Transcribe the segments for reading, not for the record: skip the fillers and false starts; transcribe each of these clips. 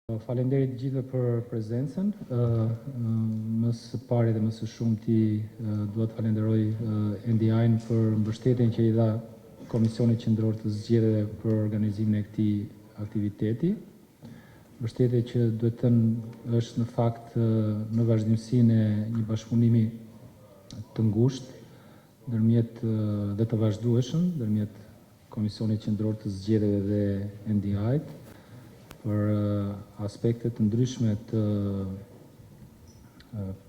Faleminderit gjithëve për prezencën. Më së pari dhe më së shumti dua të falenderoj NDI-n për mbështetjen që i dha Komisionit Qendror të Zgjedhjeve për organizimin e këtij aktiviteti. Mbështetje që duhet të thënë është në fakt në vazhdimsinë e një bashkëpunimi të ngushtë ndërmjet dhe të vazhdueshëm ndërmjet Komisionit Qendror të Zgjedhjeve dhe NDI-t për aspekte të ndryshme të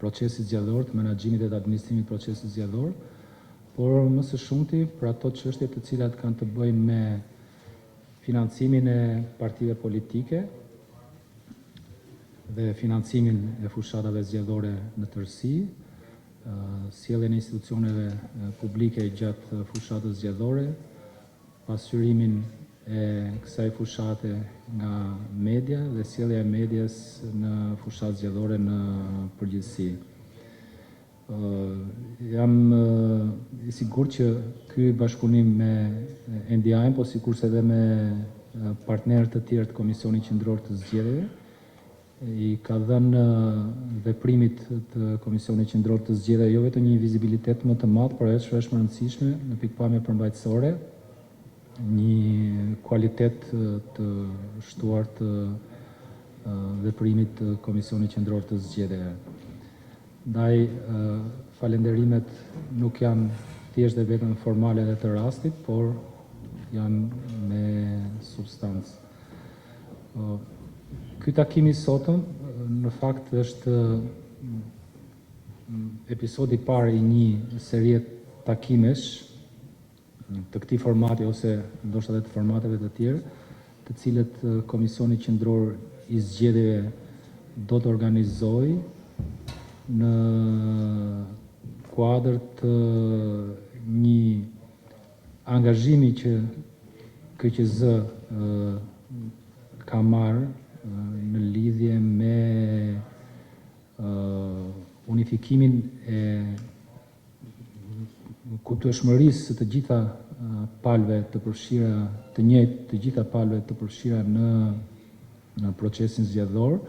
procesit zgjedhor, të menaxhimit dhe të administrimit të procesit zgjedhor, por më së shumti për ato çështje të cilat kanë të bëjnë me financimin e partive politike dhe financimin e fushatave zgjedhore në tërësi, sjelljen e institucioneve publike gjatë fushatës zgjedhore, pasqyrimin e kësaj fushate nga media dhe sjellja e medias në fushatë zgjedhore në përgjithësi. Jam i sigurt që ky bashkëpunim me NDI-n, po sikurse edhe me partnerët të tjerë të Komisionit Qendror të Zgjedhjeve, i ka dhënë veprimit të Komisionit Qendror të Zgjedhjeve jo vetëm një vizibilitet më të madh, por edhe është më rëndësishme në pikpamje përmbajtësore, një kualitet të shtuar të veprimit të Komisionit Qendror të Zgjedhjeve. Ndaj falenderimet nuk janë thjesht dhe vetëm formale dhe të rastit, por janë me substancë. Ky takim i sotëm në fakt është episodi i parë i një serie takimesh të këtij formati ose ndoshta edhe të formateve të tjerë, të cilët Komisioni Qendror i Zgjedhjeve do të organizojë në kuadër të një angazhimi që KQZ ka marrë në lidhje me unifikimin e kuptueshmërisë së të gjitha palëve të përfshira, të gjitha palëve të përfshira në procesin zgjedhor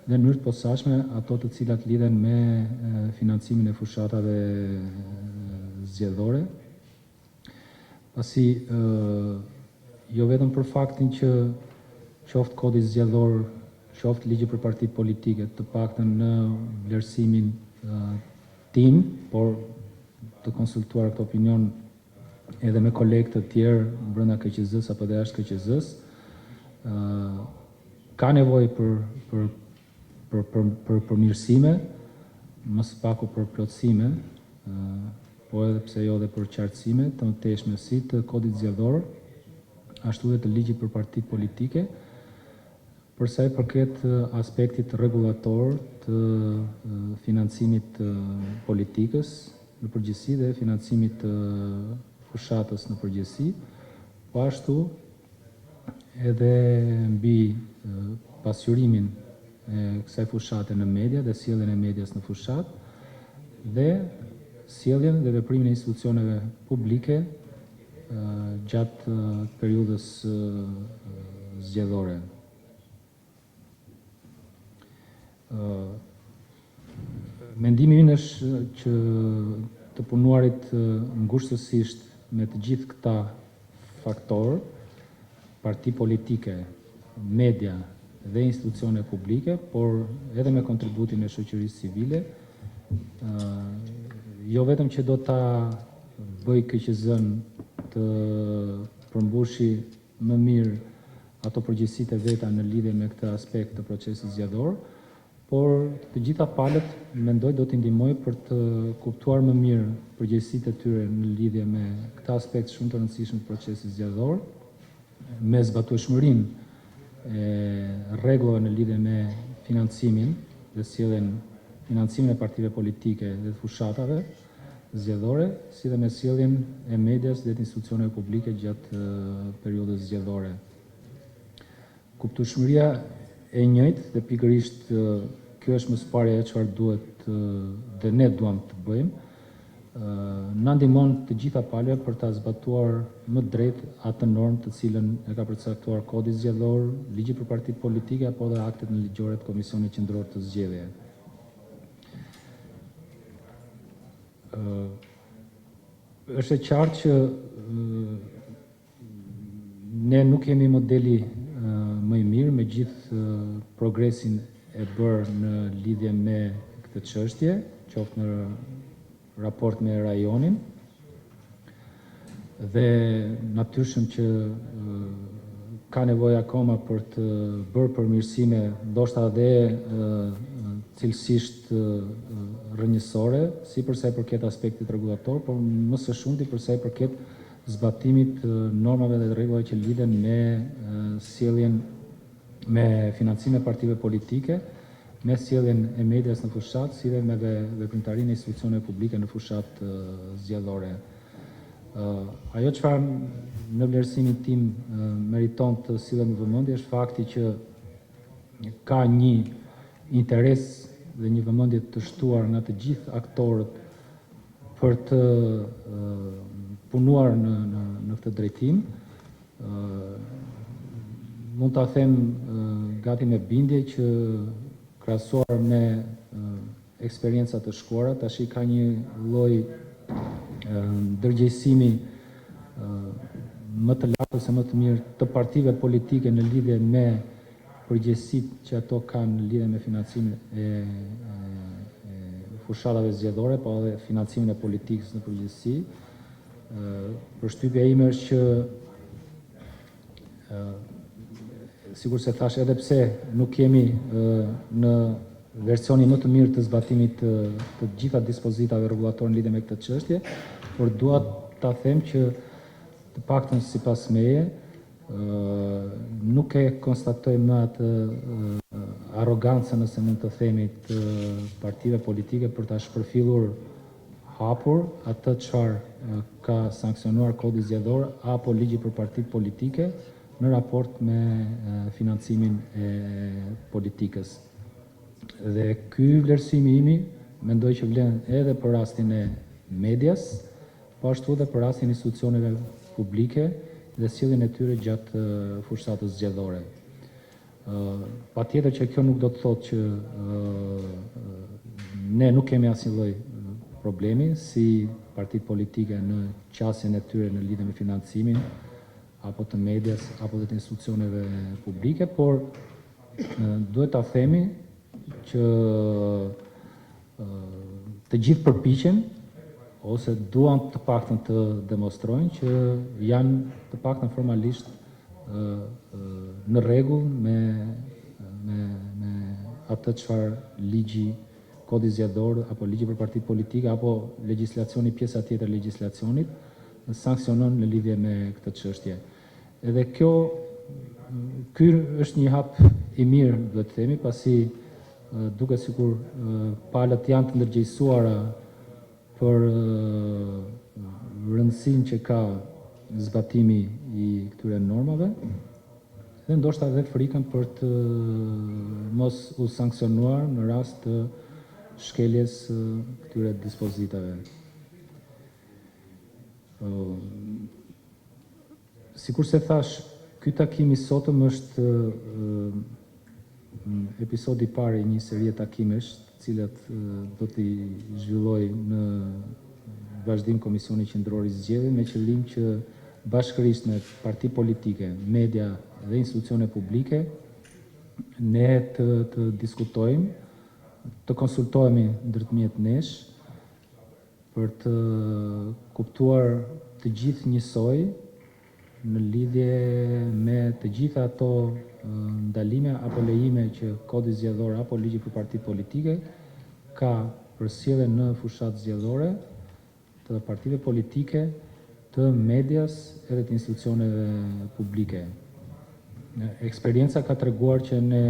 dhe në mënyrë të posaçme ato të cilat lidhen me financimin e fushatave zgjedhore. Pasi jo vetëm për faktin që qoftë kodi zgjedhor, qoftë ligji për partitë politike, të paktën në vlerësimin tim, por të konsultuar këtë opinion edhe me kolegë të tjerë brenda KQZ-s apo dhe jashtë KQZ-s, ka nevojë për përmirësime, më së paku për plotësime, po edhe pse jo dhe për qartësime të mëtejshme si të kodit zgjedhor, ashtu dhe të ligjit për partitë politike, për sa i përket aspektit rregullator të financimit të politikës në përgjithësi dhe financimit të fushatës në përgjithësi, po ashtu edhe mbi pasqyrimin e kësaj fushate në media dhe sjelljen e medias në fushatë dhe sjelljen dhe veprimin e institucioneve publike gjatë periudhës zgjedhore. Mendimi im është që të punuarit ngushtësisht me të gjithë këta faktorë, parti politike, media dhe institucione publike, por edhe me kontributin e shoqërisë civile, jo vetëm që do ta bëj KQZ-n të përmbushi më mirë ato përgjegjësitë e veta në lidhje me këtë aspekt të procesit zgjedhor, por të gjitha palët mendoj do t'i ndihmoj për të kuptuar më mirë përgjegjësitë e tyre në lidhje me këtë aspekt shumë të rëndësishëm të procesit zgjedhor, me zbatueshmërinë e rregullave në lidhje me financimin dhe financimin e partive politike dhe të fushatave zgjedhore, si dhe me sjelljen e medias dhe të institucioneve publike gjatë periudhës zgjedhore. Kuptueshmëria e njëjtë dhe pikërisht kjo është më së pari ajo çfarë duhet dhe ne duam të bëjmë, na ndihmon të gjitha palëve për ta zbatuar më drejt atë normë të cilën e ka përcaktuar Kodi Zgjedhor, ligji për partitë politike apo dhe aktet në ligjore të Komisionit Qendror të Zgjedhjeve. Është e qartë që ne nuk jemi modeli më i mirë me gjithë progresin e bërë në lidhje me këtë çështje, qoftë në raport me rajonin, dhe natyrshëm që ka nevojë akoma për të bërë përmirësime, ndoshta edhe cilësisht rrënjësore, si për sa i përket aspektit rregullator, por më së shumti për sa i përket zbatimit normave dhe rregullave që lidhen me sjelljen me financime partive politike, me sjelljen e medias në fushat, si dhe me veprimtarinë e institucioneve publike në fushat zgjedhore. Ajo çfarë në vlerësimin tim meriton të sillet në vëmendje është fakti që ka një interes dhe një vëmendje të shtuar nga të gjithë aktorët për të punuar në këtë drejtim. Mund ta them gati me bindje që krahasuar me eksperienca të shkuara, tash ka një lloj ndërgjegjësimi më të lartë ose më të mirë të partive politike në lidhje me përgjegjësitë që ato kanë në lidhje me financimin e fushatave zgjedhore, po edhe financimin e politikës në përgjithësi. Përshtypja ime është që sikur se thash, edhe pse nuk jemi në versionin më të mirë të zbatimit të gjitha dispozitave rregullatore në lidhje me këtë çështje, por dua ta them që të paktën sipas meje nuk e konstatoj më atë arrogancën, nëse mund të themi, të partive politike për ta shpërfillur hapur atë çfarë ka sanksionuar Kodi Zgjedhor apo ligji për partitë politike në raport me financimin e politikës. Dhe ky vlerësimi imi mendoj që vlen edhe për rastin e medias, po ashtu edhe për rastin e institucioneve publike dhe sjelljen e tyre gjatë fushatës zgjedhore. Patjetër që kjo nuk do të thotë që ne nuk kemi asnjë lloj problemi si partitë politike në qasjen e tyre në lidhje me financimin apo të medias, apo të institucioneve publike, por duhet ta themi që të gjithë përpiqen ose duan të paktën të demonstrojnë që janë të paktën formalisht në rregull me atë çfarë ligji, Kodi Zgjedhor apo ligji për partitë politike apo legjislacioni, pjesa tjetër e legjislacionit sanksionon në lidhje me këtë çështje. Edhe ky është një hap i mirë, duhet të themi, pasi duket sikur palët janë të ndërgjegjësuara për rëndësinë që ka zbatimi i këtyre normave dhe ndoshta edhe frikën për të mos u sanksionuar në rast të shkeljes këtyre dispozitave. Sikur se thash, ky takim i sotëm është episodi i parë i një serie takimesh, të cilat do t'i zhvilloj në vazhdim Komisioni Qendror i Zgjedhjeve me qëllim që bashkërisht me parti politike, media dhe institucione publike ne të diskutojmë, të konsultohemi ndërmjet nesh për të kuptuar të gjithë njësoj në lidhje me të gjitha ato ndalime apo lejime që Kodi Zgjedhor apo ligji për partitë politike ka për sjelljen në fushatë zgjedhore të partive politike, të medias edhe të institucioneve publike. Eksperienca ka treguar që ne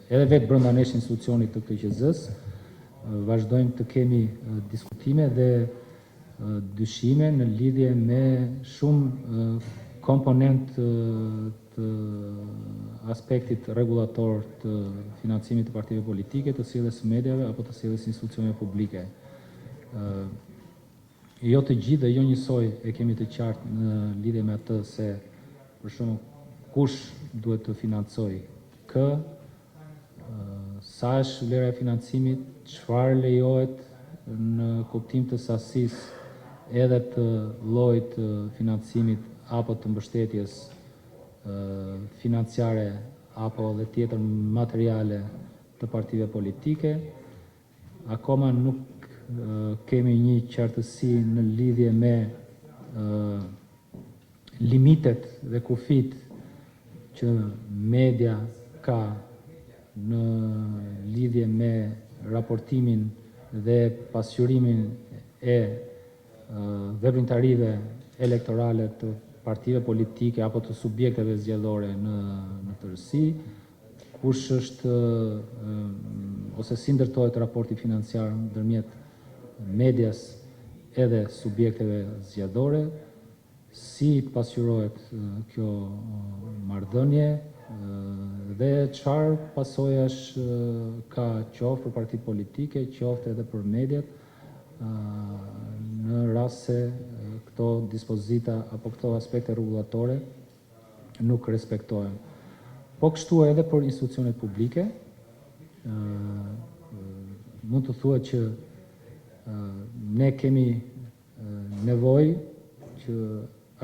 edhe vetë brenda nesh institucionit të KQZ-s vazhdojmë të kemi diskutime dhe dyshime në lidhje me shumë komponent të aspektit rregullator të financimit të partive politike, të sjelljes së mediave apo të sjelljes së institucioneve publike. Jo të gjithë dhe jo njësoj e kemi të qartë në lidhje me atë se për shumë kush duhet të financoj kë, sa është vlera e financimit, çfarë lejohet në kuptim të sasisë edhe të llojit të financimit apo të mbështetjes financiare apo dhe tjetër materiale të partive politike. Akoma nuk kemi një qartësi në lidhje me limitet dhe kufit që media ka në lidhje me raportimin dhe pasqyrimin e veprimtarive elektorale të partive politike apo të subjekteve zgjedhore në tërësi, kush është ose si ndërtohet raporti financiar ndërmjet medias edhe subjekteve zgjedhore, si pasqyrohet kjo marrëdhënie dhe çfarë pasojash ka qoftë për partitë politike, qoftë edhe për mediat në rast se këto dispozita apo këto aspekte rregullatore nuk respektohen. Po kështu edhe për institucionet publike, mund të thuhet që ne kemi nevojë që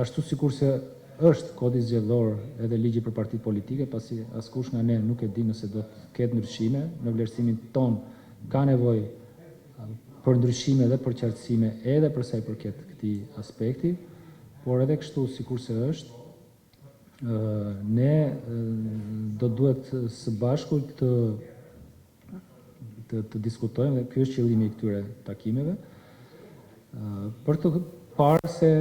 ashtu sikurse është kodi zgjedhor edhe ligji për partitë politike, pasi askush nga ne nuk e di nëse do të ketë ndryshime, në vlerësimin ton ka nevojë për ndryshime dhe për qartësime edhe për sa i përket këtij aspekti, por edhe kështu sikurse është, ne do duhet së bashku të diskutojmë, dhe ky është qëllimi i këtyre takimeve, për të parë se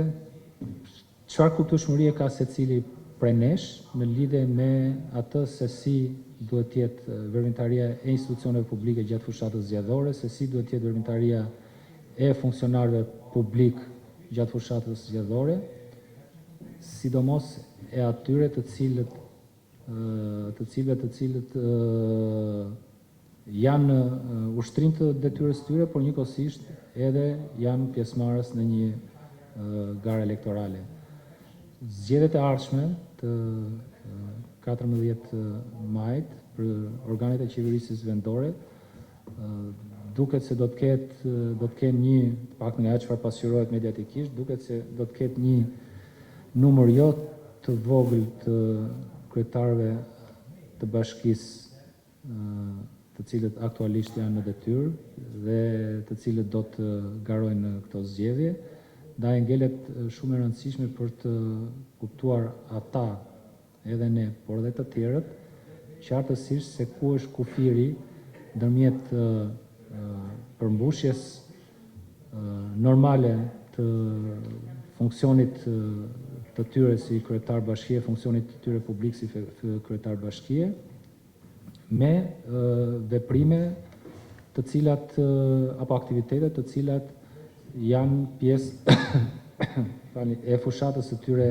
çfarë kuptueshmërie ka secili prej nesh në lidhje me atë se si duhet të jetë veprimtaria e institucioneve publike gjatë fushatës zgjedhore, se si duhet të jetë veprimtaria e funksionarëve publik gjatë fushatës zgjedhore, sidomos e atyre të cilët janë ushtrim të detyrës tyre, por njëkohësisht edhe janë pjesëmarrës në një garë elektorale. Zgjedhjet e ardhshme të 14 majit për organet e qeverisjes vendore duket se do të kenë një, pak nga çfarë pasqyrohet mediatikisht, duket se do të ketë një numër jo të vogël të kryetarëve të bashkisë të cilët aktualisht janë në detyrë dhe të cilët do të garojnë në këto zgjedhje, ndaj ngelet shumë e rëndësishme për të kuptuar ata edhe ne, por edhe të tjerët, qartësisht se ku është kufiri ndërmjet përmbushjes normale të funksionit të tyre si kryetar bashkie, funksionit të tyre publik si kryetar bashkie, me veprime të cilat apo aktivitete të cilat janë pjesë e fushatës së tyre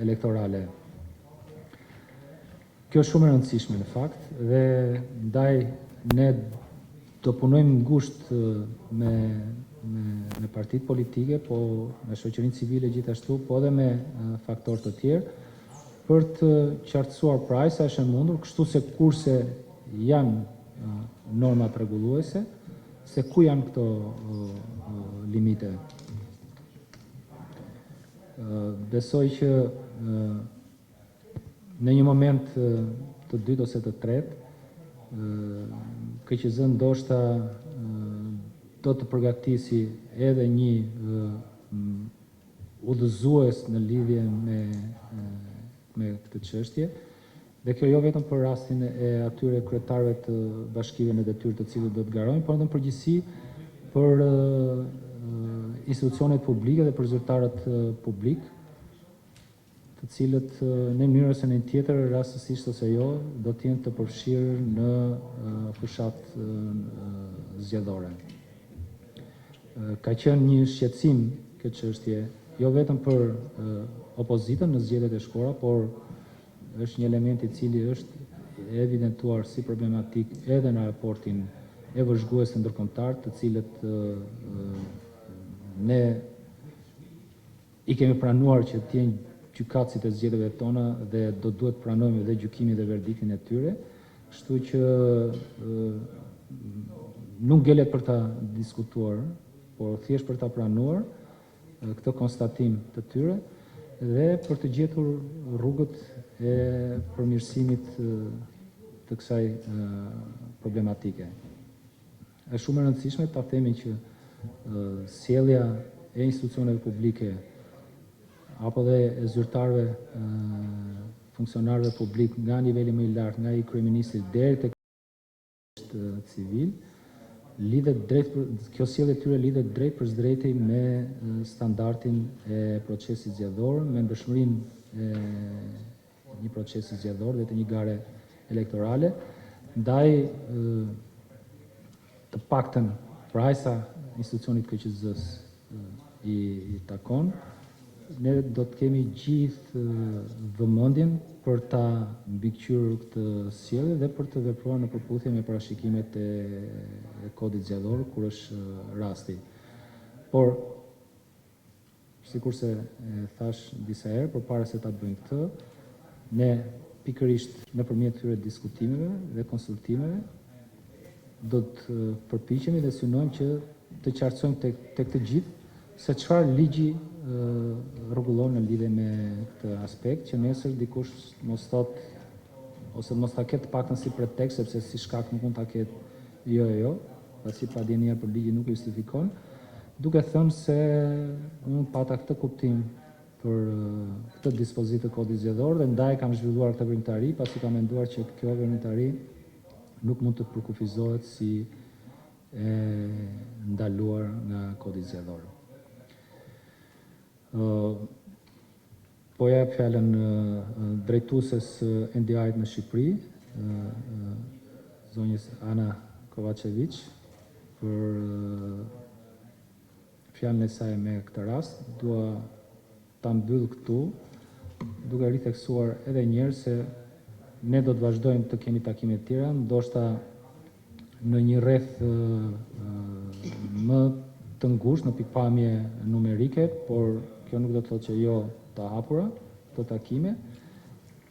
elektorale. Kjo është shumë e rëndësishme në fakt dhe ndaj ne do punojmë ngushtë me partitë politike, po me shoqërinë civile gjithashtu, po edhe me faktorë të tjerë, për të qartësuar praj sa është e mundur, kështu se kurse janë normat rregulluese, se ku janë këto limite. Besoj që në një moment të dytë ose të tretë, KQZ ndoshta do të përgatisi edhe një udhëzues në lidhje me këtë çështje, dhe kjo jo vetëm për rastin e atyre kryetarëve të bashkive në detyrë të cilët do të garojnë, por edhe në përgjithësi për institucionet publike dhe për zyrtarët publik, të cilët në mënyrë ose në tjetër, rastësisht ose jo, do të jenë të përfshirë në fushatë zgjedhore. Ka qenë një shqetësim këtë çështje, jo vetëm për opozitën në zgjedhjet e shkora, por është një element i cili është evidentuar si problematik edhe në raportin e vëzhgues të ndërkombëtar, të cilët ne i kemi pranuar që të jenë gjykatësit e zgjedhjeve tona dhe do duhet pranojmë edhe gjykimin dhe verdiktin e tyre, kështu që nuk ngelet për ta diskutuar, por thjesht për ta pranuar këtë konstatim të tyre dhe për të gjetur rrugët e përmirësimit të kësaj problematike. Është shumë e rëndësishme ta themi që sjellja e institucioneve publike apo dhe e zyrtarëve funksionarëve publik nga niveli më i lartë, nga i kryeministit deri tek civil, lidhet drejt, kjo sjellje e tyre lidhet drejt për drejti me standardin e procesit zgjedhor, me ndëshmërinë e një procesi zgjedhor dhe të një gare elektorale, ndaj të paktën për aq sa institucionit KQZ-s i takon, ne do të kemi gjithë vëmendjen për ta mbikëqyrur këtë sjellje dhe për të vepruar në përputhje me parashikimet e kodit zgjedhor kur është rasti. Por, sikurse e thash disa herë, përpara se ta bëjmë këtë, ne pikërisht nëpërmjet këtyre diskutimeve dhe konsultimeve do të përpiqemi dhe synojmë që të qartësojmë tek të gjithë se çfarë ligji rregullon në lidhje me këtë aspekt, që nesër dikush mos thot ose mos ta ketë paktën si pretekst, sepse si shkak nuk mund ta ketë jo, pasi padjenia për ligjin nuk justifikon, duke thënë se unë pata këtë kuptim për këtë dispozitë të kodit zgjedhor dhe ndaj kam zhvilluar këtë veprimtari, pasi kam menduar që kjo veprimtari nuk mund të përkufizohet si e ndaluar nga kodi zgjedhor. Po jap fjalën drejtueses NDI-t në Shqipëri, zonjës Ana Kovačević, për fjalën e saj me këtë rast. Dua ta mbyll këtu, duke ritheksuar edhe një herë se ne do të vazhdojmë të kemi takime të tjera, ndoshta në një rreth më të ngushtë në pikpamje numerike, por kjo nuk do të thotë që jo të hapura këto takime,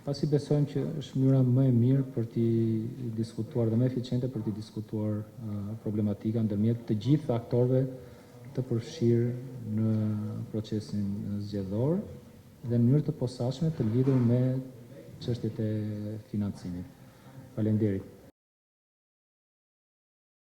pasi besojmë që është mënyra më e mirë për t'i diskutuar dhe më eficiente për t'i diskutuar problematika ndërmjet të gjithë aktorëve të përfshirë në procesin zgjedhor dhe në mënyrë të posaçme të lidhur me çështjet e financimit. Faleminderit.